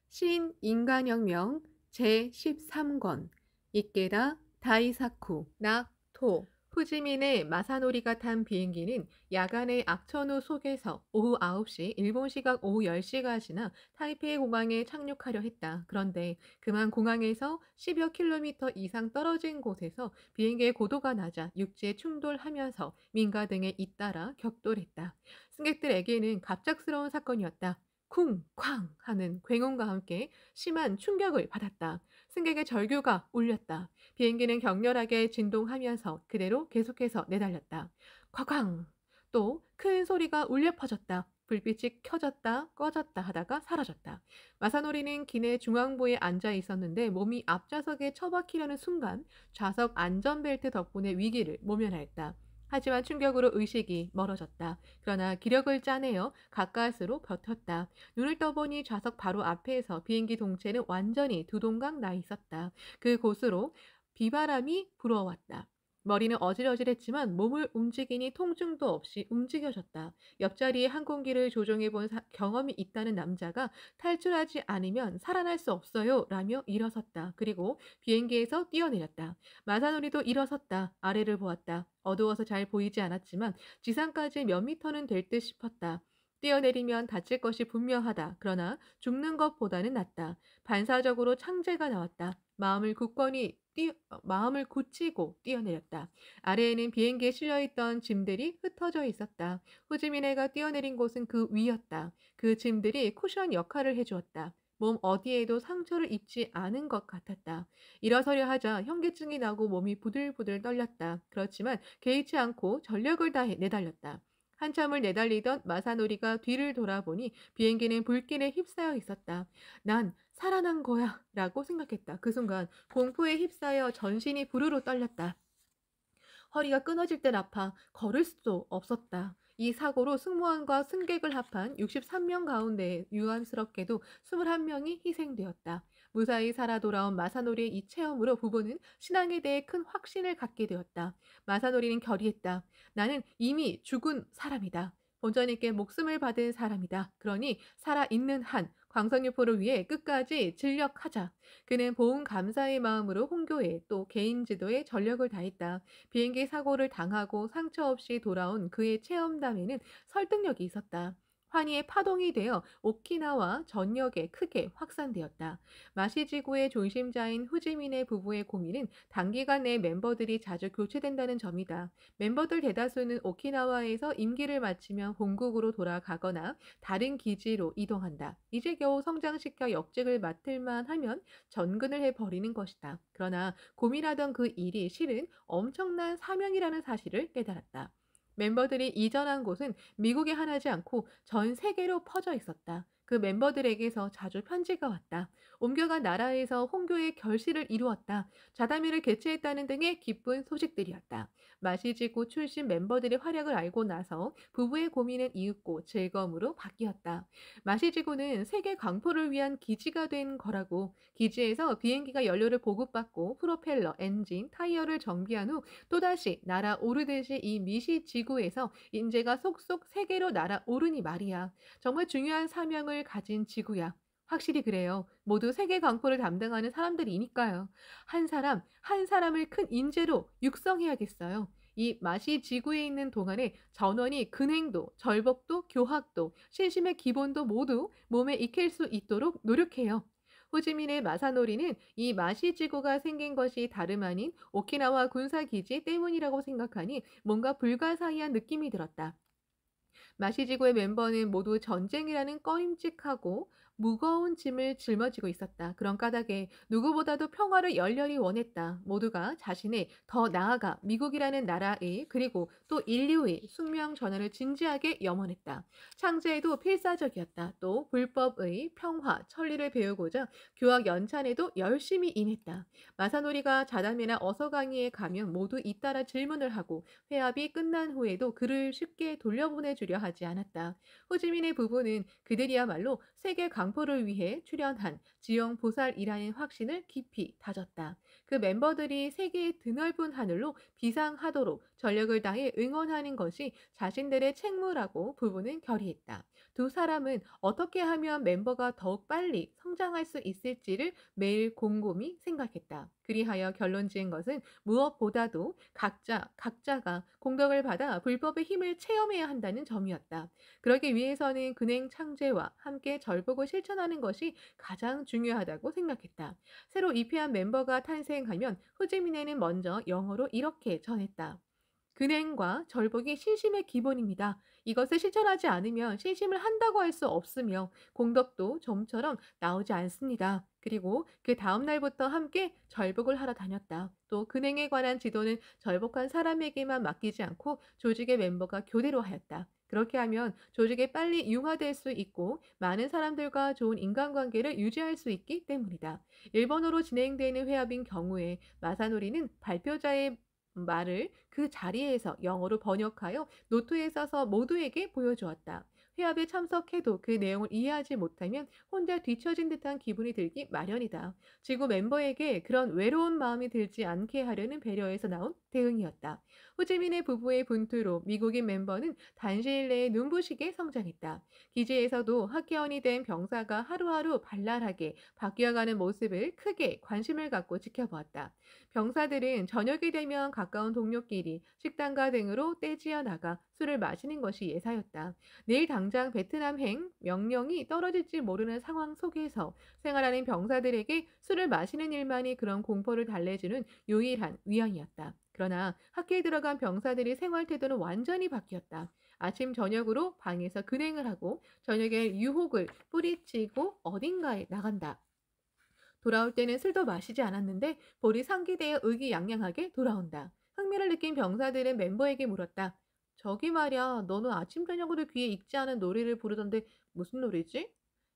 신인간혁명 제13권 이케다 다이사쿠 낙토 후지민의 마사노리가 탄 비행기는 야간의 악천후 속에서 오후 9시 일본 시각 오후 10시가 지나 타이페이 공항에 착륙하려 했다. 그런데 그만 공항에서 10여 킬로미터 이상 떨어진 곳에서 비행기의 고도가 낮아 육지에 충돌하면서 민가 등에 잇따라 격돌했다. 승객들에게는 갑작스러운 사건이었다. 쿵! 쾅! 하는 굉음과 함께 심한 충격을 받았다. 승객의 절규가 울렸다. 비행기는 격렬하게 진동하면서 그대로 계속해서 내달렸다. 쾅쾅! 또 큰 소리가 울려 퍼졌다. 불빛이 켜졌다 꺼졌다 하다가 사라졌다. 마사노리는 기내 중앙부에 앉아 있었는데 몸이 앞좌석에 처박히려는 순간 좌석 안전벨트 덕분에 위기를 모면하였다. 하지만 충격으로 의식이 멀어졌다. 그러나 기력을 짜내어 가까스로 버텼다. 눈을 떠보니 좌석 바로 앞에서 비행기 동체는 완전히 두동강 나 있었다. 그곳으로 비바람이 불어왔다. 머리는 어질어질했지만 몸을 움직이니 통증도 없이 움직여졌다. 옆자리에 항공기를 조종해 본 경험이 있다는 남자가 탈출하지 않으면 살아날 수 없어요 라며 일어섰다. 그리고 비행기에서 뛰어내렸다. 마사노리도 일어섰다. 아래를 보았다. 어두워서 잘 보이지 않았지만 지상까지 몇 미터는 될 듯 싶었다. 뛰어내리면 다칠 것이 분명하다. 그러나 죽는 것보다는 낫다. 반사적으로 창제가 나왔다. 마음을 굳히고 뛰어내렸다. 아래에는 비행기에 실려있던 짐들이 흩어져 있었다. 후지미네가 뛰어내린 곳은 그 위였다. 그 짐들이 쿠션 역할을 해주었다. 몸 어디에도 상처를 입지 않은 것 같았다. 일어서려 하자 현기증이 나고 몸이 부들부들 떨렸다. 그렇지만 개의치 않고 전력을 다해 내달렸다. 한참을 내달리던 마사노리가 뒤를 돌아보니 비행기는 불길에 휩싸여 있었다. 난 살아난 거야 라고 생각했다. 그 순간 공포에 휩싸여 전신이 부르르 떨렸다. 허리가 끊어질 듯 아파 걸을 수도 없었다. 이 사고로 승무원과 승객을 합한 63명 가운데 유감스럽게도 21명이 희생되었다. 무사히 살아 돌아온 마사노리의 이 체험으로 부부는 신앙에 대해 큰 확신을 갖게 되었다. 마사노리는 결의했다. 나는 이미 죽은 사람이다. 본전님께 목숨을 받은 사람이다. 그러니 살아있는 한 광선유포를 위해 끝까지 진력하자. 그는 보훈 감사의 마음으로 홍교회 또 개인 지도에 전력을 다했다. 비행기 사고를 당하고 상처 없이 돌아온 그의 체험담에는 설득력이 있었다. 환희의 파동이 되어 오키나와 전역에 크게 확산되었다. 마시지구의 중심자인 후지민의 부부의 고민은 단기간 내 멤버들이 자주 교체된다는 점이다. 멤버들 대다수는 오키나와에서 임기를 마치면 본국으로 돌아가거나 다른 기지로 이동한다. 이제 겨우 성장시켜 역직을 맡을만 하면 전근을 해버리는 것이다. 그러나 고민하던 그 일이 실은 엄청난 사명이라는 사실을 깨달았다. 멤버들이 이전한 곳은 미국에 하나지 않고 전 세계로 퍼져 있었다. 그 멤버들에게서 자주 편지가 왔다. 옮겨간 나라에서 홍교의 결실을 이루었다. 자다미를 개최했다는 등의 기쁜 소식들이었다. 마시지구 출신 멤버들의 활약을 알고 나서 부부의 고민은 이윽고 즐거움으로 바뀌었다. 마시지구는 세계 광포를 위한 기지가 된 거라고. 기지에서 비행기가 연료를 보급받고 프로펠러, 엔진, 타이어를 정비한 후 또다시 날아오르듯이 이 미시지구에서 인재가 속속 세계로 날아오르니 말이야. 정말 중요한 사명을 가진 지구야. 확실히 그래요. 모두 세계 강포를 담당하는 사람들이니까요. 한 사람, 한 사람을 큰 인재로 육성해야겠어요. 이 마시 지구에 있는 동안에 전원이 근행도, 절복도, 교학도, 신심의 기본도 모두 몸에 익힐 수 있도록 노력해요. 호지민의 마사노리는 이 마시지구가 생긴 것이 다름 아닌 오키나와 군사기지 때문이라고 생각하니 뭔가 불가사의한 느낌이 들었다. 마시지구의 멤버는 모두 전쟁이라는 꺼림칙하고 무거운 짐을 짊어지고 있었다. 그런 까닭에 누구보다도 평화를 열렬히 원했다. 모두가 자신의 더 나아가 미국이라는 나라의 그리고 또 인류의 숙명 전환을 진지하게 염원했다. 창제에도 필사적이었다. 또 불법의 평화, 천리를 배우고자 교학 연찬에도 열심히 임했다. 마사노리가 자담이나 어서강의에 가면 모두 잇따라 질문을 하고 회합이 끝난 후에도 그를 쉽게 돌려보내주려 하지 않았다. 호지민의 부부는 그들이야말로 세계 강포를 위해 출연한 지형 보살이라는 확신을 깊이 다졌다. 그 멤버들이 세계의 드넓은 하늘로 비상하도록 전력을 다해 응원하는 것이 자신들의 책무라고 부부는 결의했다. 두 사람은 어떻게 하면 멤버가 더욱 빨리 성장할 수 있을지를 매일 곰곰이 생각했다. 그리하여 결론 지은 것은 무엇보다도 각자가 공덕을 받아 불법의 힘을 체험해야 한다는 점이었다. 그러기 위해서는 근행 창제와 함께 절복을 실천하는 것이 가장 중요하다고 생각했다. 새로 입회한 멤버가 탄생하면 호지민에는 먼저 영어로 이렇게 전했다. 근행과 절복이 신심의 기본입니다. 이것을 실천하지 않으면 신심을 한다고 할 수 없으며 공덕도 좀처럼 나오지 않습니다. 그리고 그 다음 날부터 함께 절복을 하러 다녔다. 또 근행에 관한 지도는 절복한 사람에게만 맡기지 않고 조직의 멤버가 교대로 하였다. 그렇게 하면 조직에 빨리 융화될 수 있고 많은 사람들과 좋은 인간관계를 유지할 수 있기 때문이다. 일본어로 진행되는 회합인 경우에 마사노리는 발표자의 말을 그 자리에서 영어로 번역하여 노트에 써서 모두에게 보여주었다. 회합에 참석해도 그 내용을 이해하지 못하면 혼자 뒤처진 듯한 기분이 들기 마련이다. 지구 멤버에게 그런 외로운 마음이 들지 않게 하려는 배려에서 나온 대응이었다. 호지민의 부부의 분투로 미국인 멤버는 단시일 내에 눈부시게 성장했다. 기지에서도 학개원이 된 병사가 하루하루 발랄하게 바뀌어가는 모습을 크게 관심을 갖고 지켜보았다. 병사들은 저녁이 되면 가까운 동료끼리 식당가 등으로 떼지어 나가 술을 마시는 것이 예사였다. 내일 당장 베트남행 명령이 떨어질지 모르는 상황 속에서 생활하는 병사들에게 술을 마시는 일만이 그런 공포를 달래주는 유일한 위안이었다. 그러나 학교에 들어간 병사들의 생활 태도는 완전히 바뀌었다. 아침 저녁으로 방에서 근행을 하고 저녁에 유혹을 뿌리치고 어딘가에 나간다. 돌아올 때는 술도 마시지 않았는데 볼이 상기되어 의기양양하게 돌아온다. 흥미를 느낀 병사들은 멤버에게 물었다. 저기 말이야, 너는 아침 저녁으로 귀에 익지 않은 노래를 부르던데 무슨 노래지?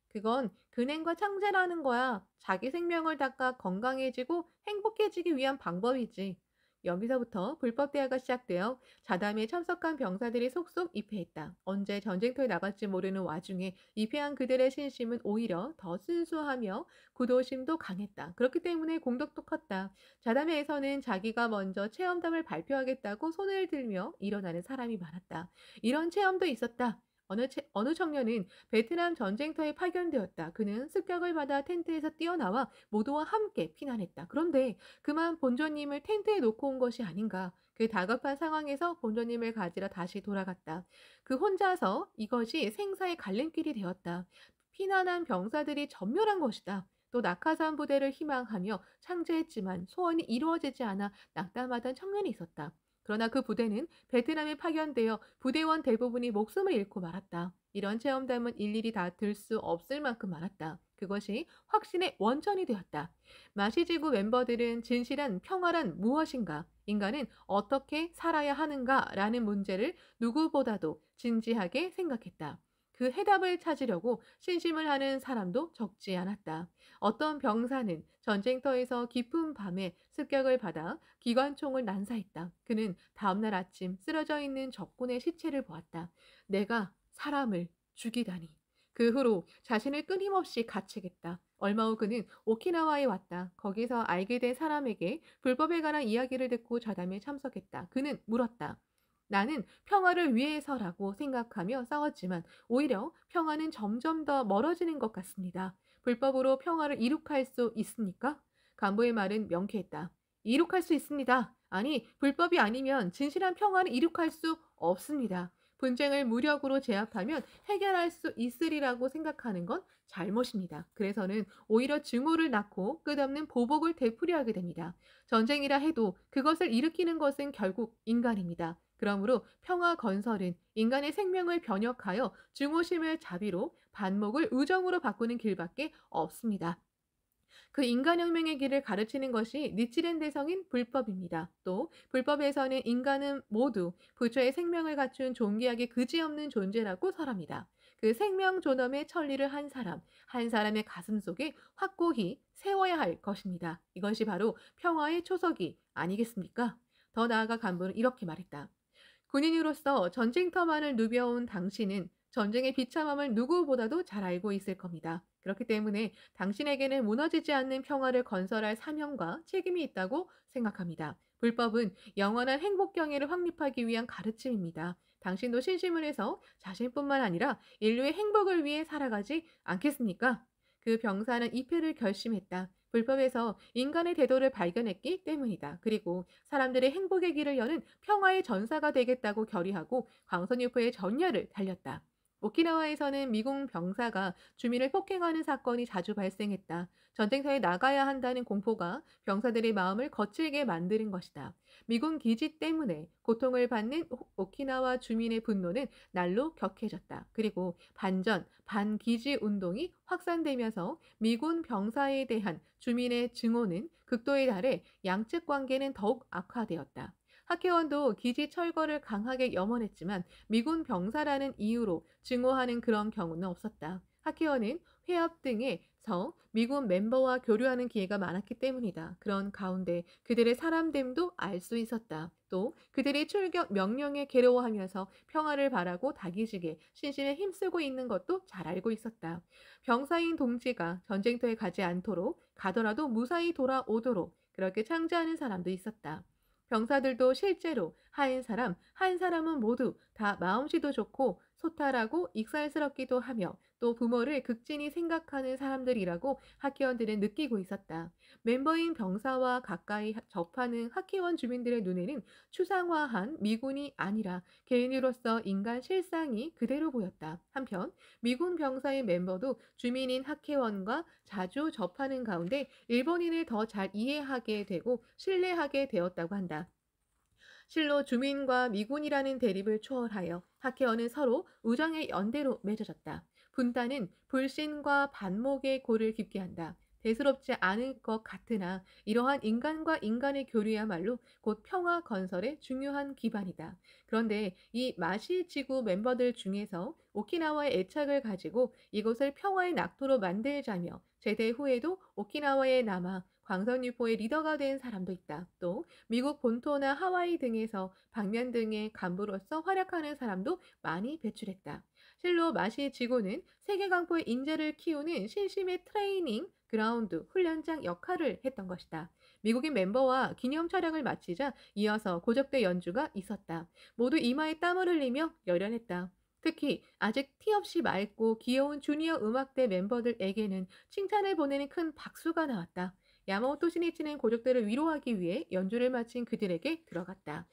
그건 근행과 창제라는 거야. 자기 생명을 닦아 건강해지고 행복해지기 위한 방법이지. 여기서부터 불법 대화가 시작되어 자담에 참석한 병사들이 속속 입회했다. 언제 전쟁터에 나갈지 모르는 와중에 입회한 그들의 신심은 오히려 더 순수하며 구도심도 강했다. 그렇기 때문에 공덕도 컸다. 자담회에서는 자기가 먼저 체험담을 발표하겠다고 손을 들며 일어나는 사람이 많았다. 이런 체험도 있었다. 어느 청년은 베트남 전쟁터에 파견되었다. 그는 습격을 받아 텐트에서 뛰어나와 모두와 함께 피난했다. 그런데 그만 본조님을 텐트에 놓고 온 것이 아닌가. 그 다급한 상황에서 본조님을 가지러 다시 돌아갔다. 그 혼자서 이것이 생사의 갈림길이 되었다. 피난한 병사들이 전멸한 것이다. 또 낙하산 부대를 희망하며 창제했지만 소원이 이루어지지 않아 낙담하던 청년이 있었다. 그러나 그 부대는 베트남에 파견되어 부대원 대부분이 목숨을 잃고 말았다. 이런 체험담은 일일이 다 들 수 없을 만큼 많았다. 그것이 확신의 원천이 되었다. 마시지구 멤버들은 진실한 평화란 무엇인가? 인간은 어떻게 살아야 하는가라는 문제를 누구보다도 진지하게 생각했다. 그 해답을 찾으려고 신심을 하는 사람도 적지 않았다. 어떤 병사는 전쟁터에서 깊은 밤에 습격을 받아 기관총을 난사했다. 그는 다음날 아침 쓰러져 있는 적군의 시체를 보았다. 내가 사람을 죽이다니. 그 후로 자신을 끊임없이 가책했다. 얼마 후 그는 오키나와에 왔다. 거기서 알게 된 사람에게 불법에 관한 이야기를 듣고 좌담에 참석했다. 그는 물었다. 나는 평화를 위해서라고 생각하며 싸웠지만 오히려 평화는 점점 더 멀어지는 것 같습니다. 불법으로 평화를 이룩할 수 있습니까? 간부의 말은 명쾌했다. 이룩할 수 있습니다. 아니, 불법이 아니면 진실한 평화를 이룩할 수 없습니다. 분쟁을 무력으로 제압하면 해결할 수 있으리라고 생각하는 건 잘못입니다. 그래서는 오히려 증오를 낳고 끝없는 보복을 되풀이하게 됩니다. 전쟁이라 해도 그것을 일으키는 것은 결국 인간입니다. 그러므로 평화 건설은 인간의 생명을 변혁하여 증오심을 자비로, 반목을 의정으로 바꾸는 길밖에 없습니다. 그 인간혁명의 길을 가르치는 것이 니치렌 대성인 불법입니다. 또 불법에서는 인간은 모두 부처의 생명을 갖춘 존귀하게 그지없는 존재라고 설합니다. 그 생명 존엄의 천리를 한 사람의 가슴 속에 확고히 세워야 할 것입니다. 이것이 바로 평화의 초석이 아니겠습니까? 더 나아가 간부는 이렇게 말했다. 군인으로서 전쟁터만을 누벼온 당신은 전쟁의 비참함을 누구보다도 잘 알고 있을 겁니다. 그렇기 때문에 당신에게는 무너지지 않는 평화를 건설할 사명과 책임이 있다고 생각합니다. 불법은 영원한 행복 경애를 확립하기 위한 가르침입니다. 당신도 신심을 해서 자신뿐만 아니라 인류의 행복을 위해 살아가지 않겠습니까? 그 병사는 이패를 결심했다. 불법에서 인간의 태도를 발견했기 때문이다. 그리고 사람들의 행복의 길을 여는 평화의 전사가 되겠다고 결의하고 광선유포의 전열을 달렸다. 오키나와에서는 미국 병사가 주민을 폭행하는 사건이 자주 발생했다. 전쟁터에 나가야 한다는 공포가 병사들의 마음을 거칠게 만드는 것이다. 미군 기지 때문에 고통을 받는 오키나와 주민의 분노는 날로 격해졌다. 그리고 반전, 반기지 운동이 확산되면서 미군 병사에 대한 주민의 증오는 극도에 달해 양측 관계는 더욱 악화되었다. 학회원도 기지 철거를 강하게 염원했지만 미군 병사라는 이유로 증오하는 그런 경우는 없었다. 학회원은 회합 등에서 미군 멤버와 교류하는 기회가 많았기 때문이다. 그런 가운데 그들의 사람됨도 알 수 있었다. 또 그들이 출격 명령에 괴로워하면서 평화를 바라고 다기지게 신심에 힘쓰고 있는 것도 잘 알고 있었다. 병사인 동지가 전쟁터에 가지 않도록 가더라도 무사히 돌아오도록 그렇게 창조하는 사람도 있었다. 병사들도 실제로 한 사람은 모두 다 마음씨도 좋고 소탈하고 익살스럽기도 하며 또 부모를 극진히 생각하는 사람들이라고 학회원들은 느끼고 있었다. 멤버인 병사와 가까이 접하는 학회원 주민들의 눈에는 추상화한 미군이 아니라 개인으로서 인간 실상이 그대로 보였다. 한편 미군 병사의 멤버도 주민인 학회원과 자주 접하는 가운데 일본인을 더 잘 이해하게 되고 신뢰하게 되었다고 한다. 실로 주민과 미군이라는 대립을 초월하여 학회원은 서로 우정의 연대로 맺어졌다. 분단은 불신과 반목의 골을 깊게 한다. 대수롭지 않을 것 같으나 이러한 인간과 인간의 교류야말로 곧 평화 건설의 중요한 기반이다. 그런데 이 마시 지구 멤버들 중에서 오키나와의 애착을 가지고 이곳을 평화의 낙도로 만들자며 제대 후에도 오키나와에 남아 광선유포의 리더가 된 사람도 있다. 또 미국 본토나 하와이 등에서 방면 등의 간부로서 활약하는 사람도 많이 배출했다. 실로 마시 지구는 세계 강포의 인재를 키우는 신심의 트레이닝 그라운드 훈련장 역할을 했던 것이다. 미국인 멤버와 기념 촬영을 마치자 이어서 고적대 연주가 있었다. 모두 이마에 땀을 흘리며 열연했다. 특히 아직 티 없이 맑고 귀여운 주니어 음악대 멤버들에게는 칭찬을 보내는 큰 박수가 나왔다. 야마모토 시니치는 고족들을 위로하기 위해 연주를 마친 그들에게 들어갔다.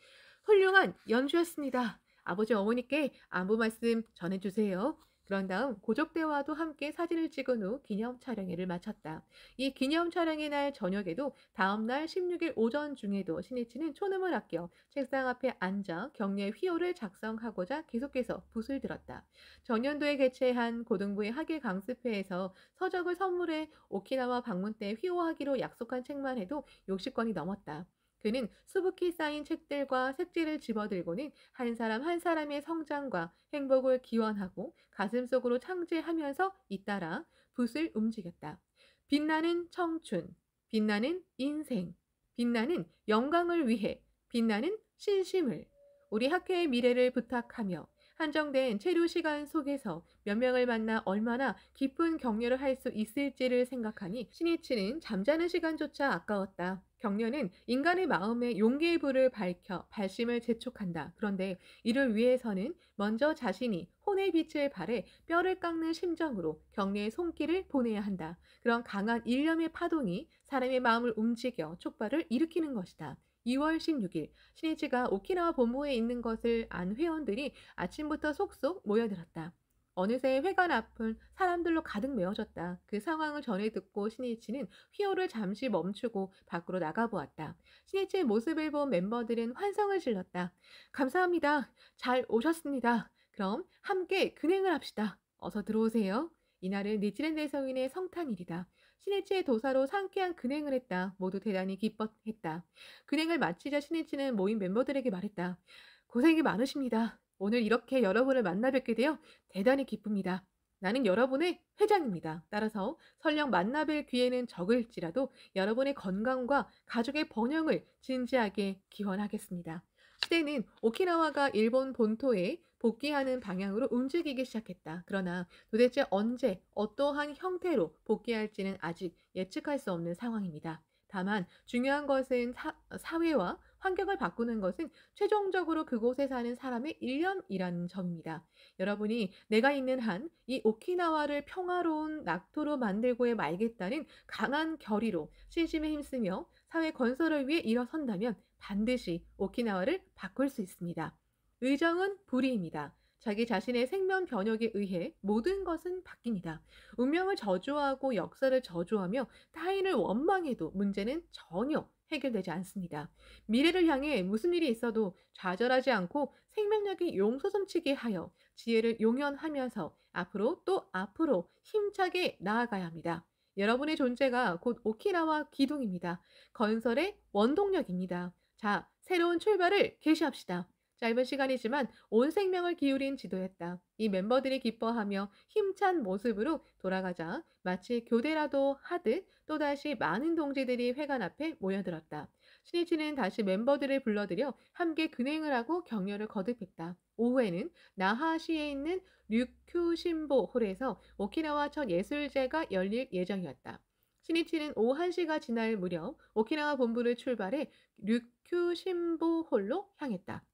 훌륭한 연주였습니다. 아버지 어머니께 안부 말씀 전해주세요. 그런 다음 고족대와도 함께 사진을 찍은 후 기념 촬영회를 마쳤다. 이 기념 촬영의 날 저녁에도 다음 날 16일 오전 중에도 시니치는 초능을 아껴 책상 앞에 앉아 격려의 휘호를 작성하고자 계속해서 붓을 들었다. 전년도에 개최한 고등부의 학예 강습회에서 서적을 선물해 오키나와 방문 때 휘호하기로 약속한 책만 해도 60권이 넘었다. 그는 수북히 쌓인 책들과 색지를 집어들고는 한 사람 한 사람의 성장과 행복을 기원하고 가슴속으로 창제하면서 잇따라 붓을 움직였다. 빛나는 청춘, 빛나는 인생, 빛나는 영광을 위해, 빛나는 신심을, 우리 학회의 미래를 부탁하며 한정된 체류 시간 속에서 몇 명을 만나 얼마나 깊은 격려를 할 수 있을지를 생각하니 시니치는 잠자는 시간조차 아까웠다. 격려는 인간의 마음에 용기의 불을 밝혀 발심을 재촉한다. 그런데 이를 위해서는 먼저 자신이 혼의 빛을 발해 뼈를 깎는 심정으로 격려의 손길을 보내야 한다. 그런 강한 일념의 파동이 사람의 마음을 움직여 촉발을 일으키는 것이다. 2월 16일 시니치가 오키나와 본부에 있는 것을 안 회원들이 아침부터 속속 모여들었다. 어느새 회관 앞은 사람들로 가득 메워졌다. 그 상황을 전해 듣고 시니치는 휘호를 잠시 멈추고 밖으로 나가보았다. 시니치의 모습을 본 멤버들은 환성을 질렀다. 감사합니다. 잘 오셨습니다. 그럼 함께 근행을 합시다. 어서 들어오세요. 이날은 니치렌 대성인의 성탄일이다. 시니치의 도사로 상쾌한 근행을 했다. 모두 대단히 기뻐했다. 근행을 마치자 시니치는 모인 멤버들에게 말했다. 고생이 많으십니다. 오늘 이렇게 여러분을 만나 뵙게 되어 대단히 기쁩니다. 나는 여러분의 회장입니다. 따라서 설령 만나 뵐 기회는 적을지라도 여러분의 건강과 가족의 번영을 진지하게 기원하겠습니다. 시대는 오키나와가 일본 본토에 복귀하는 방향으로 움직이기 시작했다. 그러나 도대체 언제 어떠한 형태로 복귀할지는 아직 예측할 수 없는 상황입니다. 다만 중요한 것은 사회와 환경을 바꾸는 것은 최종적으로 그곳에 사는 사람의 일념이라는 점입니다. 여러분이 내가 있는 한 이 오키나와를 평화로운 낙토로 만들고야 말겠다는 강한 결의로 신심에 힘쓰며 사회 건설을 위해 일어선다면 반드시 오키나와를 바꿀 수 있습니다. 의정은 불의입니다. 자기 자신의 생명 변혁에 의해 모든 것은 바뀝니다. 운명을 저주하고 역사를 저주하며 타인을 원망해도 문제는 전혀 해결되지 않습니다. 미래를 향해 무슨 일이 있어도 좌절하지 않고 생명력이 용솟음치게 하여 지혜를 용연하면서 앞으로 또 앞으로 힘차게 나아가야 합니다. 여러분의 존재가 곧 오키나와 기둥입니다. 건설의 원동력입니다. 자, 새로운 출발을 개시합시다. 짧은 시간이지만 온 생명을 기울인 지도였다. 이 멤버들이 기뻐하며 힘찬 모습으로 돌아가자 마치 교대라도 하듯 또다시 많은 동지들이 회관 앞에 모여들었다. 신이치는 다시 멤버들을 불러들여 함께 근행을 하고 격려를 거듭했다. 오후에는 나하시에 있는 류큐신보 홀에서 오키나와 첫 예술제가 열릴 예정이었다. 신이치는 오후 1시가 지날 무렵 오키나와 본부를 출발해 류큐신보 홀로 향했다.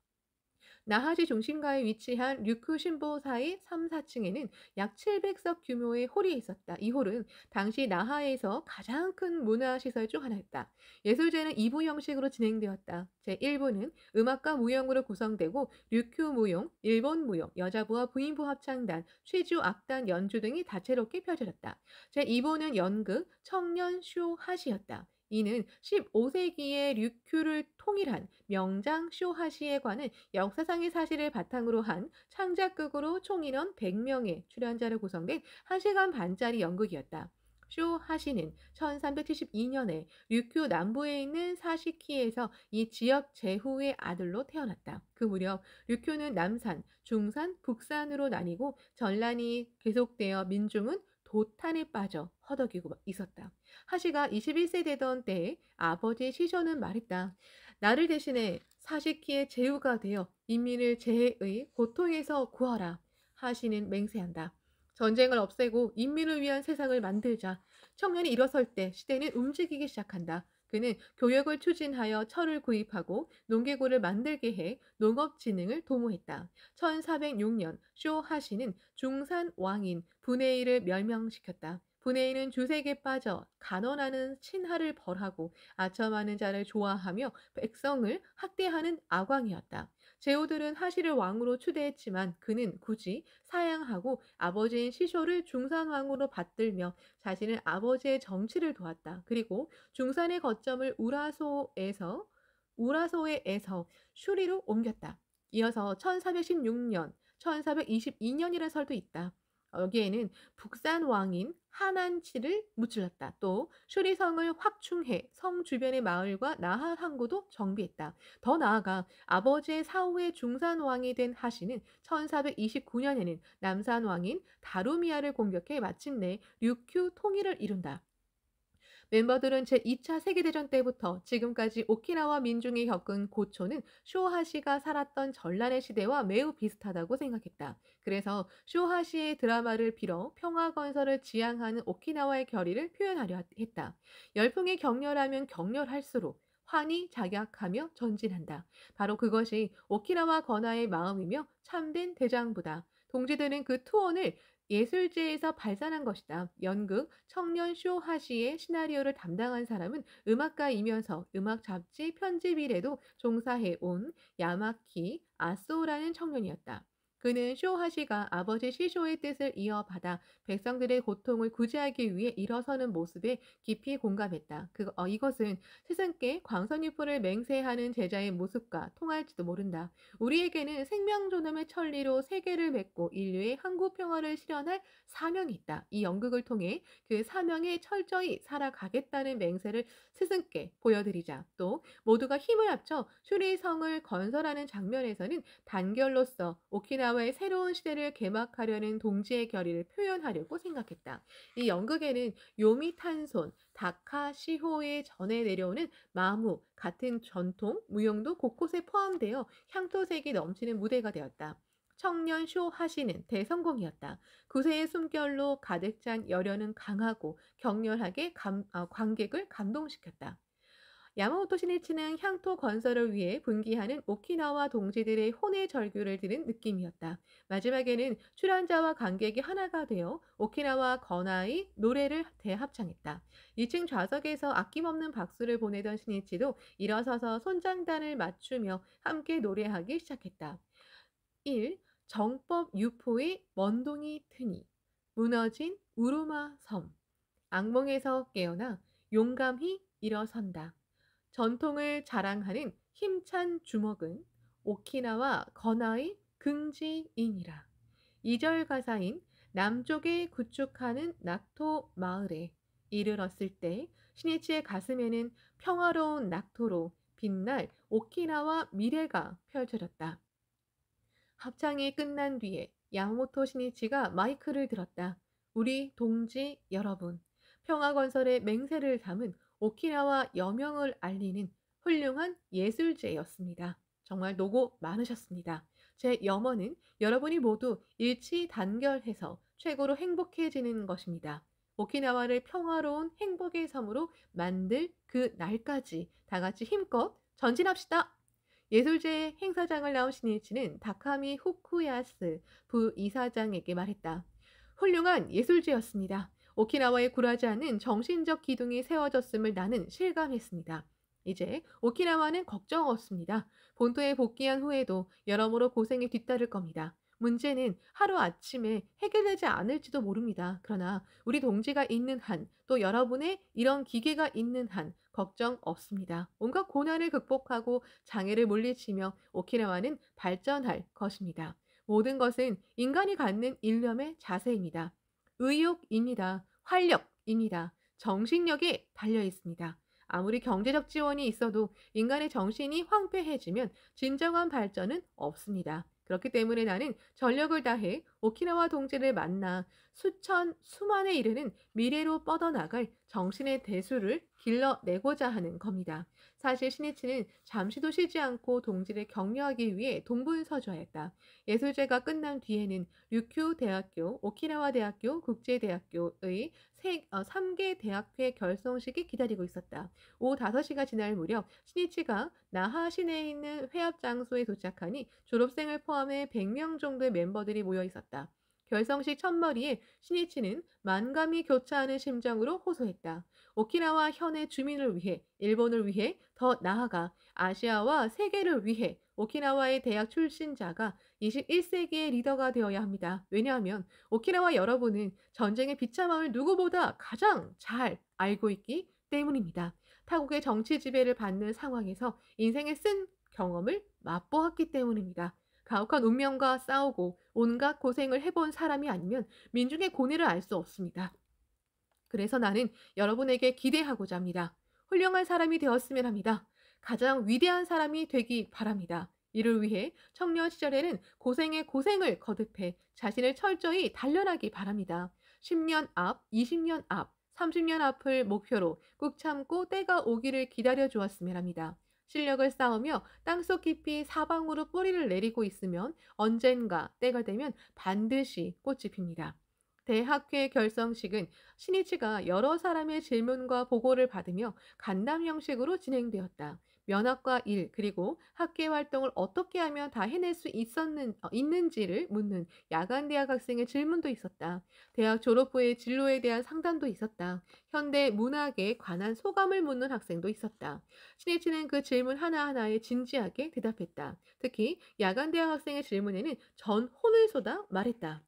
나하지 중심가에 위치한 류쿠신보사의 3, 4층에는 약 700석 규모의 홀이 있었다. 이 홀은 당시 나하에서 가장 큰 문화시설 중 하나였다. 예술제는 2부 형식으로 진행되었다. 제1부는 음악과 무용으로 구성되고 류큐 무용, 일본 무용, 여자부와 부인부 합창단, 취주 악단 연주 등이 다채롭게 펼쳐졌다. 제2부는 연극, 청년 쇼하시였다. 이는 15세기의 류큐를 통일한 명장 쇼하시에 관한 역사상의 사실을 바탕으로 한 창작극으로 총 인원 100명의 출연자로 구성된 1시간 반짜리 연극이었다. 쇼하시는 1372년에 류큐 남부에 있는 사시키에서 이 지역 제후의 아들로 태어났다. 그 무렵 류큐는 남산, 중산, 북산으로 나뉘고 전란이 계속되어 민중은 도탄에 빠져 허덕이고 있었다. 하시가 21세 되던 때에 아버지 시조는 말했다. 나를 대신해 사시키의 제후가 되어 인민을 재해의 고통에서 구하라. 하시는 맹세한다. 전쟁을 없애고 인민을 위한 세상을 만들자. 청년이 일어설 때 시대는 움직이기 시작한다. 그는 교역을 추진하여 철을 구입하고 농계구를 만들게 해 농업진흥을 도모했다. 1406년 쇼하시는 중산 왕인 분해이를 멸명시켰다. 분해이는 주색에 빠져 간언하는 친하를 벌하고 아첨하는 자를 좋아하며 백성을 학대하는 악왕이었다. 제후들은 하시를 왕으로 추대했지만 그는 굳이 사양하고 아버지인 시쇼를 중산왕으로 받들며 자신은 아버지의 정치를 도왔다. 그리고 중산의 거점을 우라소에에서 슈리로 옮겼다. 이어서 1416년, 1422년이라는 설도 있다. 여기에는 북산 왕인 하난치를 무찔렀다. 또 슈리성을 확충해 성 주변의 마을과 나하 항구도 정비했다. 더 나아가 아버지의 사후에 중산 왕이 된 하시는 1429년에는 남산 왕인 다루미아를 공격해 마침내 류큐 통일을 이룬다. 멤버들은 제2차 세계대전 때부터 지금까지 오키나와 민중이 겪은 고초는 쇼하시가 살았던 전란의 시대와 매우 비슷하다고 생각했다. 그래서 쇼하시의 드라마를 빌어 평화 건설을 지향하는 오키나와의 결의를 표현하려 했다. 열풍이 격렬하면 격렬할수록 환히 작약하며 전진한다. 바로 그것이 오키나와 건화의 마음이며 참된 대장부다. 동지들은 그 투혼을 예술제에서 발산한 것이다. 연극 청년 쇼하시의 시나리오를 담당한 사람은 음악가이면서 음악 잡지 편집 일에도 종사해 온 야마키 아소라는 청년이었다. 그는 쇼하시가 아버지 시쇼의 뜻을 이어받아 백성들의 고통을 구제하기 위해 일어서는 모습에 깊이 공감했다. 이것은 스승께 광선유포를 맹세하는 제자의 모습과 통할지도 모른다. 우리에게는 생명존엄의 천리로 세계를 맺고 인류의 항구 평화를 실현할 사명이 있다. 이 연극을 통해 그 사명에 철저히 살아가겠다는 맹세를 스승께 보여드리자. 또 모두가 힘을 합쳐 슈리성을 건설하는 장면에서는 단결로서 오키나와의 새로운 시대를 개막하려는 동지의 결의를 표현하려고 생각했다. 이 연극에는 요미탄손, 다카시호의 전해 내려오는 마무 같은 전통 무용도 곳곳에 포함되어 향토색이 넘치는 무대가 되었다. 청년 쇼하시는 대성공이었다. 구세의 숨결로 가득 찬 열연은 강하고 격렬하게 관객을 감동시켰다. 야마모토 시니치는 향토 건설을 위해 분기하는 오키나와 동지들의 혼의 절규를 들은 느낌이었다. 마지막에는 출연자와 관객이 하나가 되어 오키나와 건아의 노래를 대합창했다. 2층 좌석에서 아낌없는 박수를 보내던 시니치도 일어서서 손장단을 맞추며 함께 노래하기 시작했다. 1. 정법 유포의 먼동이 트니 무너진 우루마 섬 악몽에서 깨어나 용감히 일어선다. 전통을 자랑하는 힘찬 주먹은 오키나와 건아의 긍지이니라. 2절 가사인 남쪽에 구축하는 낙토 마을에 이르렀을 때 시니치의 가슴에는 평화로운 낙토로 빛날 오키나와 미래가 펼쳐졌다. 합창이 끝난 뒤에 야마모토 시니치가 마이크를 들었다. 우리 동지 여러분, 평화건설의 맹세를 담은 오키나와 여명을 알리는 훌륭한 예술제였습니다. 정말 노고 많으셨습니다. 제 염원은 여러분이 모두 일치단결해서 최고로 행복해지는 것입니다. 오키나와를 평화로운 행복의 섬으로 만들 그 날까지 다 같이 힘껏 전진합시다. 예술제 행사장을 나온 시니치는 다카미 후쿠야스 부이사장에게 말했다. 훌륭한 예술제였습니다. 오키나와에 굴하지 않는 정신적 기둥이 세워졌음을 나는 실감했습니다. 이제 오키나와는 걱정 없습니다. 본토에 복귀한 후에도 여러모로 고생이 뒤따를 겁니다. 문제는 하루아침에 해결되지 않을지도 모릅니다. 그러나 우리 동지가 있는 한, 또 여러분의 이런 기계가 있는 한 걱정 없습니다. 온갖 고난을 극복하고 장애를 물리치며 오키나와는 발전할 것입니다. 모든 것은 인간이 갖는 일념의 자세입니다. 의욕입니다. 활력입니다. 정신력에 달려 있습니다. 아무리 경제적 지원이 있어도 인간의 정신이 황폐해지면 진정한 발전은 없습니다. 그렇기 때문에 나는 전력을 다해 오키나와 동지를 만나 수만에 이르는 미래로 뻗어나갈 정신의 대수를 길러내고자 하는 겁니다. 사실 시니치는 잠시도 쉬지 않고 동지를 격려하기 위해 동분서주하였다. 예술제가 끝난 뒤에는 류큐 대학교, 오키나와 대학교, 국제대학교의 3개 대학회 결성식이 기다리고 있었다. 오후 5시가 지날 무렵 시니치가 나하 시내에 있는 회합 장소에 도착하니 졸업생을 포함해 100명 정도의 멤버들이 모여 있었다. 결성식 첫머리에 시니치는 만감이 교차하는 심정으로 호소했다. 오키나와 현의 주민을 위해, 일본을 위해, 더 나아가 아시아와 세계를 위해 오키나와의 대학 출신자가 21세기의 리더가 되어야 합니다. 왜냐하면 오키나와 여러분은 전쟁의 비참함을 누구보다 가장 잘 알고 있기 때문입니다. 타국의 정치 지배를 받는 상황에서 인생에 쓴 경험을 맛보았기 때문입니다. 가혹한 운명과 싸우고 온갖 고생을 해본 사람이 아니면 민중의 고뇌를 알 수 없습니다. 그래서 나는 여러분에게 기대하고자 합니다. 훌륭한 사람이 되었으면 합니다. 가장 위대한 사람이 되기 바랍니다. 이를 위해 청년 시절에는 고생의 고생을 거듭해 자신을 철저히 단련하기 바랍니다. 10년 앞, 20년 앞, 30년 앞을 목표로 꾹 참고 때가 오기를 기다려 주었으면 합니다. 실력을 쌓으며 땅속 깊이 사방으로 뿌리를 내리고 있으면 언젠가 때가 되면 반드시 꽃이 핍니다. 대학회 결성식은 시니치가 여러 사람의 질문과 보고를 받으며 간담 형식으로 진행되었다. 면학과 일, 그리고 학계 활동을 어떻게 하면 다 해낼 수 있는지를 묻는 야간 대학 학생의 질문도 있었다. 대학 졸업 후의 진로에 대한 상담도 있었다. 현대 문학에 관한 소감을 묻는 학생도 있었다. 시니치는 그 질문 하나하나에 진지하게 대답했다. 특히 야간 대학 학생의 질문에는 전혼을 쏟아 말했다.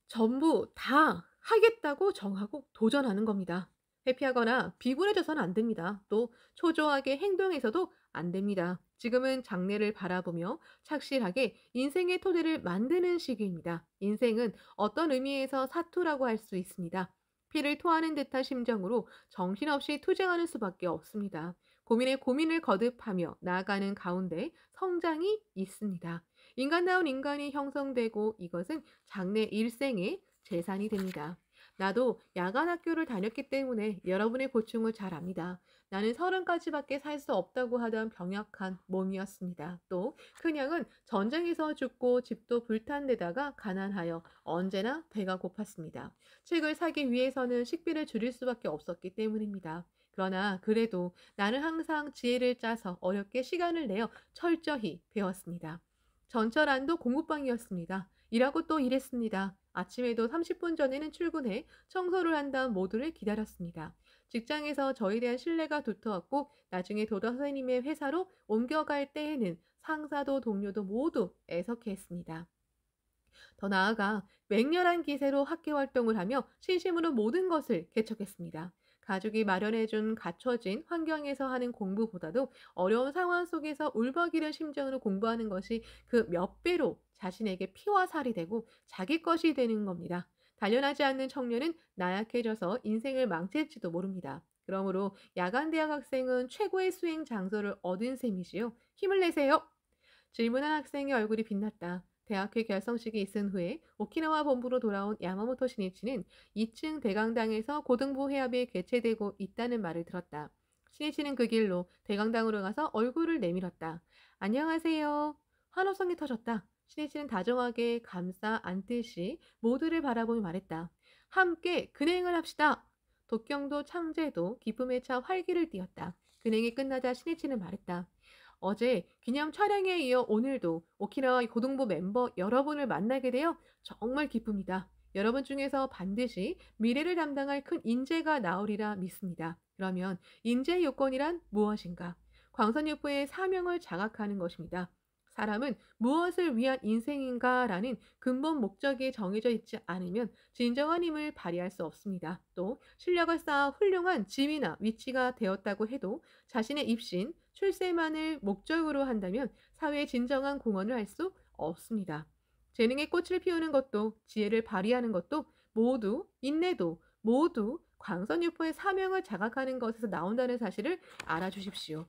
전부 다 하겠다고 정하고 도전하는 겁니다. 회피하거나 비굴해져서는 안 됩니다. 또 초조하게 행동해서도 안 됩니다. 지금은 장래를 바라보며 착실하게 인생의 토대를 만드는 시기입니다. 인생은 어떤 의미에서 사투라고 할 수 있습니다. 피를 토하는 듯한 심정으로 정신없이 투쟁하는 수밖에 없습니다. 고민에 고민을 거듭하며 나아가는 가운데 성장이 있습니다. 인간다운 인간이 형성되고 이것은 장래 일생의 재산이 됩니다. 나도 야간 학교를 다녔기 때문에 여러분의 고충을 잘 압니다. 나는 30까지밖에 살 수 없다고 하던 병약한 몸이었습니다. 또 그냥은 전쟁에서 죽고 집도 불탄 데다가 가난하여 언제나 배가 고팠습니다. 책을 사기 위해서는 식비를 줄일 수밖에 없었기 때문입니다. 그러나 그래도 나는 항상 지혜를 짜서 어렵게 시간을 내어 철저히 배웠습니다. 전철안도 공부방이었습니다. 일하고 또 일했습니다. 아침에도 30분 전에는 출근해 청소를 한 다음 모두를 기다렸습니다. 직장에서 저에 대한 신뢰가 두터웠고 나중에 도덕 선생님의 회사로 옮겨갈 때에는 상사도 동료도 모두 애석해했습니다. 더 나아가 맹렬한 기세로 학교 활동을 하며 진심으로 모든 것을 개척했습니다. 가족이 마련해준 갖춰진 환경에서 하는 공부보다도 어려운 상황 속에서 울먹이는 심정으로 공부하는 것이 그 몇 배로 자신에게 피와 살이 되고 자기 것이 되는 겁니다. 단련하지 않는 청년은 나약해져서 인생을 망칠지도 모릅니다. 그러므로 야간 대학 학생은 최고의 수행 장소를 얻은 셈이지요. 힘을 내세요. 질문한 학생의 얼굴이 빛났다. 대학회 결성식이 있은 후에 오키나와 본부로 돌아온 야마모토 신이치는 2층 대강당에서 고등부 회합이 개최되고 있다는 말을 들었다. 신이치는 그 길로 대강당으로 가서 얼굴을 내밀었다. 안녕하세요. 환호성이 터졌다. 신이치는 다정하게 감싸 안듯이 모두를 바라보며 말했다. 함께 근행을 합시다. 독경도 창제도 기쁨에 차 활기를 띠었다. 근행이 끝나자 신이치는 말했다. 어제 기념 촬영에 이어 오늘도 오키나와 고등부 멤버 여러분을 만나게 되어 정말 기쁩니다. 여러분 중에서 반드시 미래를 담당할 큰 인재가 나오리라 믿습니다. 그러면 인재 요건이란 무엇인가? 광선유포의 사명을 자각하는 것입니다. 사람은 무엇을 위한 인생인가라는 근본 목적이 정해져 있지 않으면 진정한 힘을 발휘할 수 없습니다. 또 실력을 쌓아 훌륭한 지위나 위치가 되었다고 해도 자신의 입신, 출세만을 목적으로 한다면 사회에 진정한 공헌을 할 수 없습니다. 재능의 꽃을 피우는 것도 지혜를 발휘하는 것도 모두 인내도 모두 광선유포의 사명을 자각하는 것에서 나온다는 사실을 알아주십시오.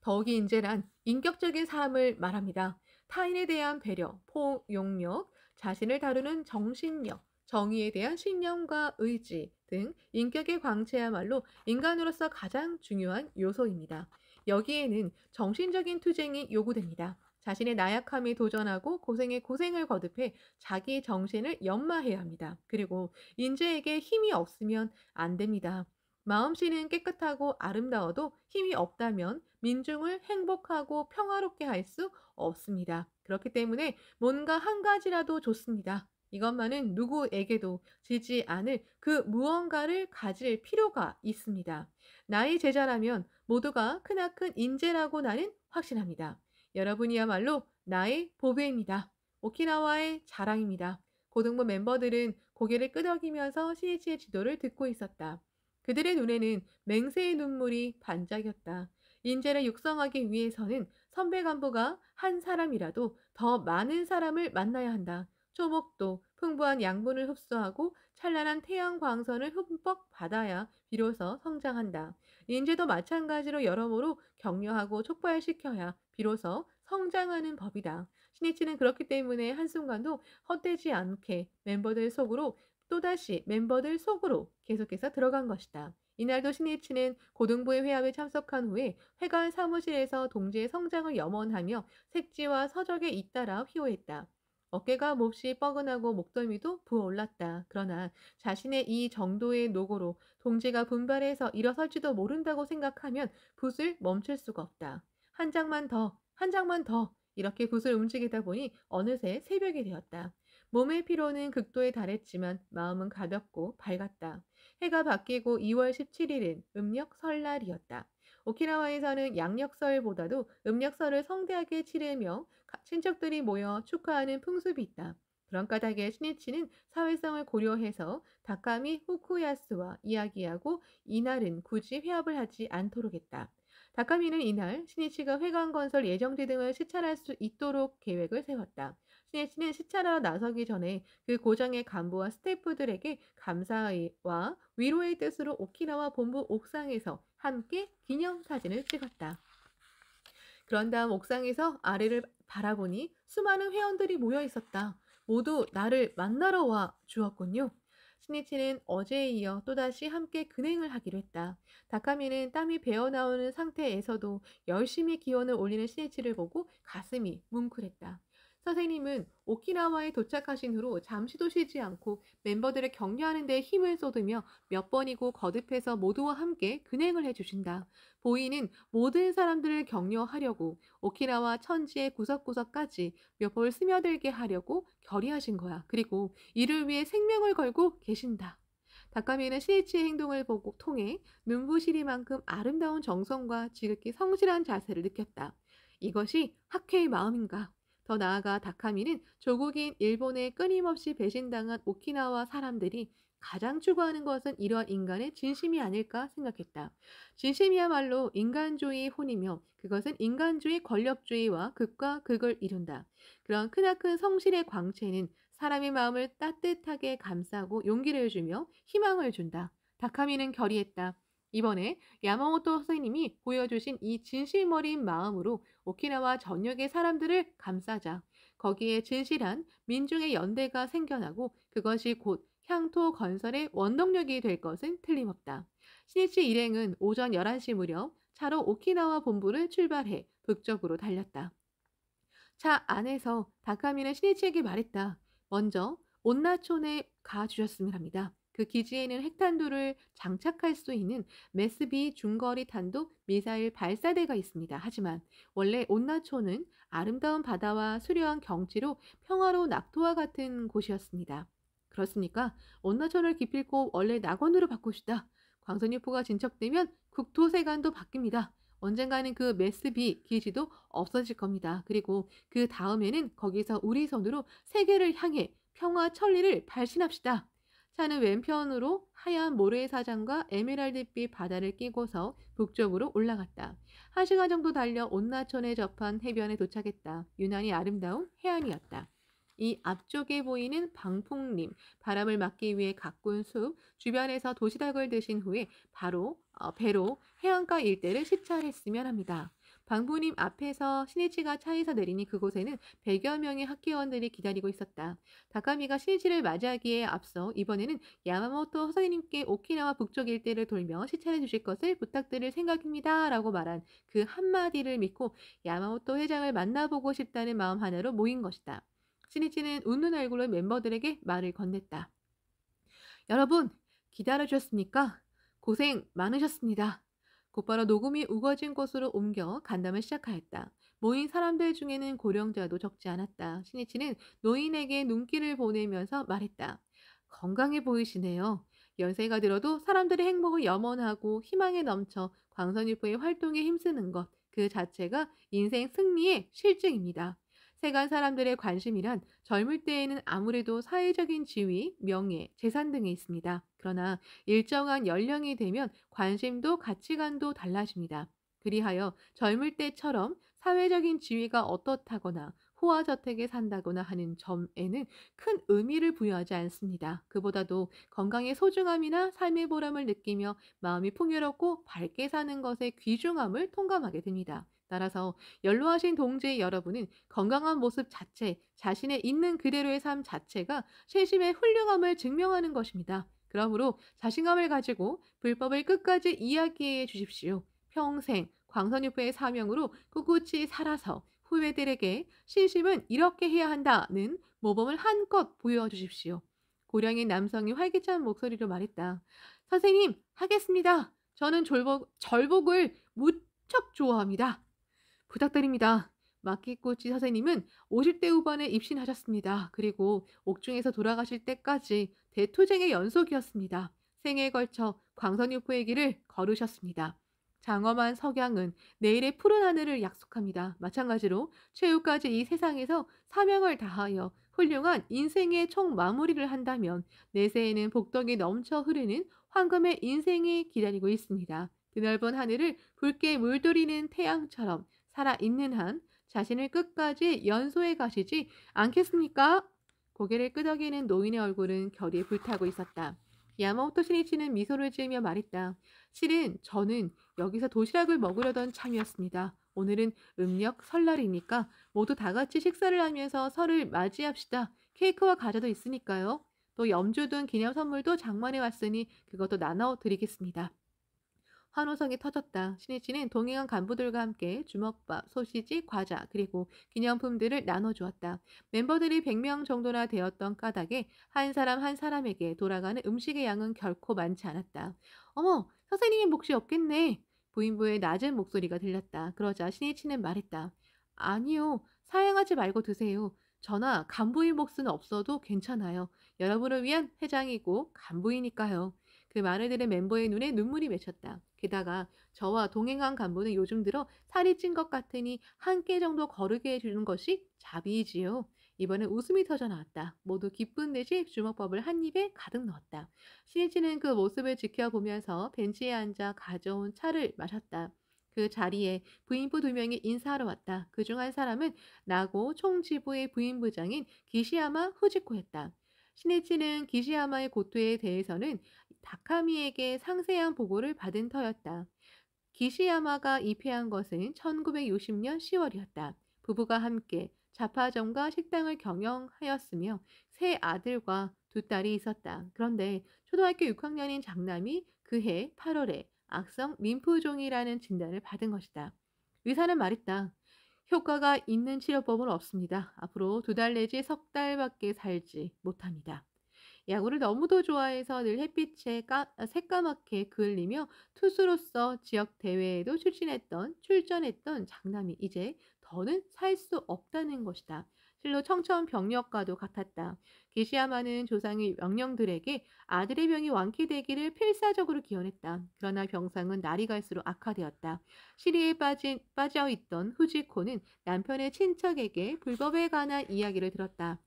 더욱이 인재란 인격적인 삶을 말합니다. 타인에 대한 배려, 포용력, 자신을 다루는 정신력, 정의에 대한 신념과 의지 등 인격의 광채야말로 인간으로서 가장 중요한 요소입니다. 여기에는 정신적인 투쟁이 요구됩니다. 자신의 나약함에 도전하고 고생에 고생을 거듭해 자기 정신을 연마해야 합니다. 그리고 인재에게 힘이 없으면 안 됩니다. 마음씨는 깨끗하고 아름다워도 힘이 없다면 민중을 행복하고 평화롭게 할 수 없습니다. 그렇기 때문에 뭔가 한 가지라도 좋습니다. 이것만은 누구에게도 지지 않을 그 무언가를 가질 필요가 있습니다. 나의 제자라면 모두가 크나큰 인재라고 나는 확신합니다. 여러분이야말로 나의 보배입니다. 오키나와의 자랑입니다. 고등부 멤버들은 고개를 끄덕이면서 시니치의 지도를 듣고 있었다. 그들의 눈에는 맹세의 눈물이 반짝였다. 인재를 육성하기 위해서는 선배 간부가 한 사람이라도 더 많은 사람을 만나야 한다. 초목도 풍부한 양분을 흡수하고 찬란한 태양 광선을 흠뻑 받아야 비로소 성장한다. 인재도 마찬가지로 여러모로 격려하고 촉발시켜야 비로소 성장하는 법이다. 신이치는 그렇기 때문에 한순간도 헛되지 않게 멤버들 속으로 또다시 멤버들 속으로 계속해서 들어간 것이다. 이날도 신이치는 고등부의 회합에 참석한 후에 회관 사무실에서 동지의 성장을 염원하며 색지와 서적에 잇따라 휘호했다. 어깨가 몹시 뻐근하고 목덜미도 부어올랐다. 그러나 자신의 이 정도의 노고로 동지가 분발해서 일어설지도 모른다고 생각하면 붓을 멈출 수가 없다. 한 장만 더, 한 장만 더 이렇게 붓을 움직이다 보니 어느새 새벽이 되었다. 몸의 피로는 극도에 달했지만 마음은 가볍고 밝았다. 해가 바뀌고 2월 17일은 음력 설날이었다. 오키나와에서는 양력설보다도 음력설을 성대하게 치르며 친척들이 모여 축하하는 풍습이 있다. 그런 까닭에 신이치는 사회성을 고려해서 다카미 후쿠야스와 이야기하고 이날은 굳이 회합을 하지 않도록 했다. 다카미는 이날 신이치가 회관 건설 예정지 등을 시찰할 수 있도록 계획을 세웠다. 신이치는 시찰하러 나서기 전에 그 고장의 간부와 스태프들에게 감사와 위로의 뜻으로 오키나와 본부 옥상에서 함께 기념사진을 찍었다. 그런 다음 옥상에서 아래를 바라보니 수많은 회원들이 모여 있었다. 모두 나를 만나러 와 주었군요. 신이치는 어제에 이어 또다시 함께 근행을 하기로 했다. 다카미는 땀이 배어나오는 상태에서도 열심히 기온을 올리는 신이치를 보고 가슴이 뭉클했다. 선생님은 오키나와에 도착하신 후로 잠시도 쉬지 않고 멤버들을 격려하는 데 힘을 쏟으며 몇 번이고 거듭해서 모두와 함께 근행을 해주신다. 보이는 모든 사람들을 격려하려고 오키나와 천지의 구석구석까지 몇 번 스며들게 하려고 결의하신 거야. 그리고 이를 위해 생명을 걸고 계신다. 다카미는 시이치의 행동을 보고 통해 눈부시리만큼 아름다운 정성과 지극히 성실한 자세를 느꼈다. 이것이 학회의 마음인가? 더 나아가 다카미는 조국인 일본에 끊임없이 배신당한 오키나와 사람들이 가장 추구하는 것은 이러한 인간의 진심이 아닐까 생각했다. 진심이야말로 인간주의의 혼이며 그것은 인간주의 권력주의와 극과 극을 이룬다. 그런 크나큰 성실의 광채는 사람의 마음을 따뜻하게 감싸고 용기를 주며 희망을 준다. 다카미는 결의했다. 이번에 야마모토 선생님이 보여주신 이 진심 어린 마음으로 오키나와 전역의 사람들을 감싸자. 거기에 진실한 민중의 연대가 생겨나고 그것이 곧 향토 건설의 원동력이 될 것은 틀림없다. 신이치 일행은 오전 11시 무렵 차로 오키나와 본부를 출발해 북쪽으로 달렸다. 차 안에서 다카미는 신이치에게 말했다. 먼저 온나촌에 가주셨으면 합니다. 그 기지에는 핵탄두를 장착할 수 있는 메스비 중거리 탄도 미사일 발사대가 있습니다. 하지만 원래 온나촌은 아름다운 바다와 수려한 경치로 평화로운 낙토와 같은 곳이었습니다. 그렇습니까? 온나촌을 기필코 원래 낙원으로 바꾸시다. 광선유포가 진척되면 국토세관도 바뀝니다. 언젠가는 그 메스비 기지도 없어질 겁니다. 그리고 그 다음에는 거기서 우리 손으로 세계를 향해 평화 천리를 발신합시다. 차는 왼편으로 하얀 모래사장과 에메랄드빛 바다를 끼고서 북쪽으로 올라갔다. 1시간 정도 달려 온나촌에 접한 해변에 도착했다. 유난히 아름다운 해안이었다. 이 앞쪽에 보이는 방풍림, 바람을 막기 위해 가꾼 숲, 주변에서 도시락을 드신 후에 바로 배로 해안가 일대를 시찰했으면 합니다. 방풍림 앞에서 신이치가 차에서 내리니 그곳에는 100여 명의 학회원들이 기다리고 있었다. 다카미가 신이치를 맞이하기에 앞서 이번에는 야마모토 선생님께 오키나와 북쪽 일대를 돌며 시찰해 주실 것을 부탁드릴 생각입니다. 라고 말한 그 한마디를 믿고 야마모토 회장을 만나보고 싶다는 마음 하나로 모인 것이다. 신이치는 웃는 얼굴로 멤버들에게 말을 건넸다. 여러분, 기다려주셨습니까? 고생 많으셨습니다. 곧바로 녹음이 우거진 곳으로 옮겨 간담을 시작하였다. 모인 사람들 중에는 고령자도 적지 않았다. 신이치는 노인에게 눈길을 보내면서 말했다. 건강해 보이시네요. 연세가 들어도 사람들의 행복을 염원하고 희망에 넘쳐 광선유포의 활동에 힘쓰는 것, 그 자체가 인생 승리의 실증입니다. 세간 사람들의 관심이란 젊을 때에는 아무래도 사회적인 지위, 명예, 재산 등에 있습니다. 그러나 일정한 연령이 되면 관심도 가치관도 달라집니다. 그리하여 젊을 때처럼 사회적인 지위가 어떻다거나 호화저택에 산다거나 하는 점에는 큰 의미를 부여하지 않습니다. 그보다도 건강의 소중함이나 삶의 보람을 느끼며 마음이 풍요롭고 밝게 사는 것의 귀중함을 통감하게 됩니다. 따라서 연로하신 동지 여러분은 건강한 모습 자체, 자신의 있는 그대로의 삶 자체가 신심의 훌륭함을 증명하는 것입니다. 그러므로 자신감을 가지고 불법을 끝까지 이야기해 주십시오. 평생 광선유포의 사명으로 꿋꿋이 살아서 후배들에게 신심은 이렇게 해야 한다는 모범을 한껏 보여주십시오. 고령인 남성이 활기찬 목소리로 말했다. 선생님, 하겠습니다. 저는 절복을 무척 좋아합니다. 부탁드립니다. 마키코치 선생님은 50대 후반에 입신하셨습니다. 그리고 옥중에서 돌아가실 때까지 대투쟁의 연속이었습니다. 생애에 걸쳐 광선유포의 길을 걸으셨습니다. 장엄한 석양은 내일의 푸른 하늘을 약속합니다. 마찬가지로 최후까지 이 세상에서 사명을 다하여 훌륭한 인생의 총마무리를 한다면 내세에는 복덕이 넘쳐 흐르는 황금의 인생이 기다리고 있습니다. 드넓은 하늘을 붉게 물들이는 태양처럼 살아있는 한 자신을 끝까지 연소해 가시지 않겠습니까? 고개를 끄덕이는 노인의 얼굴은 결의에 불타고 있었다. 야마모토 신이치는 미소를 지으며 말했다. 실은 저는 여기서 도시락을 먹으려던 참이었습니다. 오늘은 음력 설날이니까 모두 다 같이 식사를 하면서 설을 맞이합시다. 케이크와 과자도 있으니까요. 또 염주 등 기념 선물도 장만해 왔으니 그것도 나눠 드리겠습니다. 환호성이 터졌다. 신이치는 동행한 간부들과 함께 주먹밥, 소시지, 과자, 그리고 기념품들을 나눠주었다. 멤버들이 100명 정도나 되었던 까닭에 한 사람 한 사람에게 돌아가는 음식의 양은 결코 많지 않았다. 어머, 선생님의 몫이 없겠네. 부인부의 낮은 목소리가 들렸다. 그러자 신이치는 말했다. 아니요, 사양하지 말고 드세요. 저나 간부의 몫은 없어도 괜찮아요. 여러분을 위한 회장이고 간부이니까요. 그 말을 들은 멤버의 눈에 눈물이 맺혔다. 게다가 저와 동행한 간부는 요즘 들어 살이 찐 것 같으니 한 끼 정도 거르게 해주는 것이 자비이지요. 이번엔 웃음이 터져 나왔다. 모두 기쁜 듯이 주먹밥을 한 입에 가득 넣었다. 신이치는 그 모습을 지켜보면서 벤치에 앉아 가져온 차를 마셨다. 그 자리에 부인부 2명이 인사하러 왔다. 그중 한 사람은 나고 총지부의 부인부장인 기시야마 후지코였다. 신이치는 기시야마의 고토에 대해서는 다카미에게 상세한 보고를 받은 터였다. 기시야마가 입회한 것은 1960년 10월이었다. 부부가 함께 잡화점과 식당을 경영하였으며 세 아들과 두 딸이 있었다. 그런데 초등학교 6학년인 장남이 그해 8월에 악성 림프종이라는 진단을 받은 것이다. 의사는 말했다. 효과가 있는 치료법은 없습니다. 앞으로 2달 내지 석 달밖에 살지 못합니다. 야구를 너무도 좋아해서 늘 햇빛에 새까맣게 그을리며 투수로서 지역 대회에도 출전했던 장남이 이제 더는 살 수 없다는 것이다. 실로 청천벽력과도 같았다. 기시야마는 조상의 명령들에게 아들의 병이 완쾌되기를 필사적으로 기원했다. 그러나 병상은 날이 갈수록 악화되었다. 시리에 빠져 있던 후지코는 남편의 친척에게 불법에 관한 이야기를 들었다.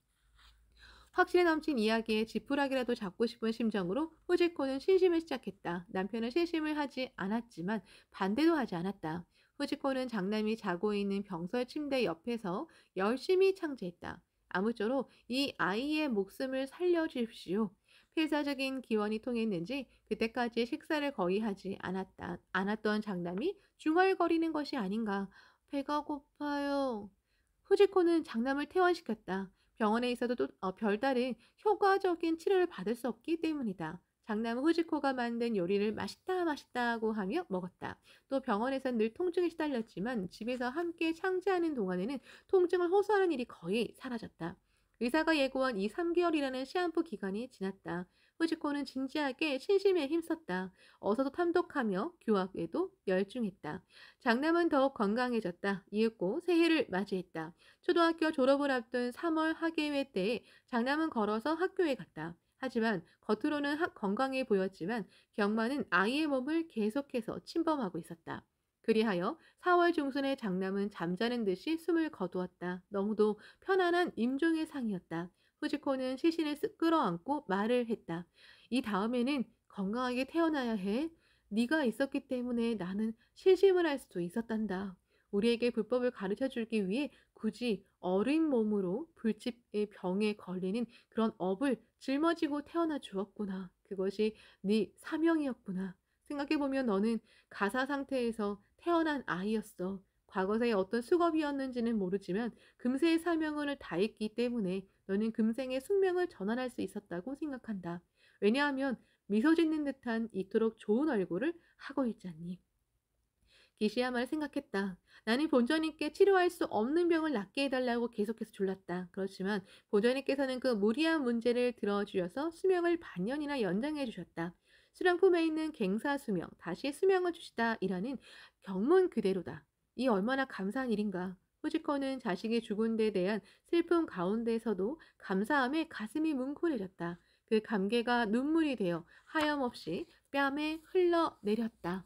확신에 넘친 이야기에 지푸라기라도 잡고 싶은 심정으로 후지코는 신심을 시작했다. 남편은 실심을 하지 않았지만 반대도 하지 않았다. 후지코는 장남이 자고 있는 병설 침대 옆에서 열심히 창제했다. 아무쪼록 이 아이의 목숨을 살려주십시오. 필사적인 기원이 통했는지 그때까지 식사를 거의 하지 않았던 장남이 중얼거리는 것이 아닌가. 배가 고파요. 후지코는 장남을 퇴원시켰다. 병원에 있어도 별다른 효과적인 치료를 받을 수 없기 때문이다. 장남은 후지코가 만든 요리를 맛있다 맛있다고 하며 먹었다. 또 병원에선 늘 통증에 시달렸지만 집에서 함께 창제하는 동안에는 통증을 호소하는 일이 거의 사라졌다. 의사가 예고한 이 3개월이라는 시한부 기간이 지났다. 후지코는 진지하게 신심에 힘썼다. 어서도 탐독하며 교학에도 열중했다. 장남은 더욱 건강해졌다. 이윽고 새해를 맞이했다. 초등학교 졸업을 앞둔 3월 학예회 때에 장남은 걸어서 학교에 갔다. 하지만 겉으로는 건강해 보였지만 경마는 아이의 몸을 계속해서 침범하고 있었다. 그리하여 4월 중순에 장남은 잠자는 듯이 숨을 거두었다. 너무도 편안한 임종의 상이었다. 후지코는 시신을 끌어안고 말을 했다. 이 다음에는 건강하게 태어나야 해. 네가 있었기 때문에 나는 실심을 할 수도 있었단다. 우리에게 불법을 가르쳐 주기 위해 굳이 어린 몸으로 불치의 병에 걸리는 그런 업을 짊어지고 태어나 주었구나. 그것이 네 사명이었구나. 생각해보면 너는 가사 상태에서 태어난 아이였어. 과거사의 어떤 수겁이었는지는 모르지만 금세의 사명을 다했기 때문에 너는 금생의 숙명을 전환할 수 있었다고 생각한다. 왜냐하면 미소 짓는 듯한 이토록 좋은 얼굴을 하고 있잖니. 기시야마를 생각했다. 나는 본전님께 치료할 수 없는 병을 낫게 해달라고 계속해서 졸랐다. 그렇지만 본전님께서는 그 무리한 문제를 들어주셔서 수명을 반년이나 연장해 주셨다. 수령품에 있는 갱사 수명, 다시 수명을 주시다 이라는 경문 그대로다. 이 얼마나 감사한 일인가. 후지코는 자식이 죽은 데 대한 슬픔 가운데서도 감사함에 가슴이 뭉클해졌다. 그 감개가 눈물이 되어 하염없이 뺨에 흘러내렸다.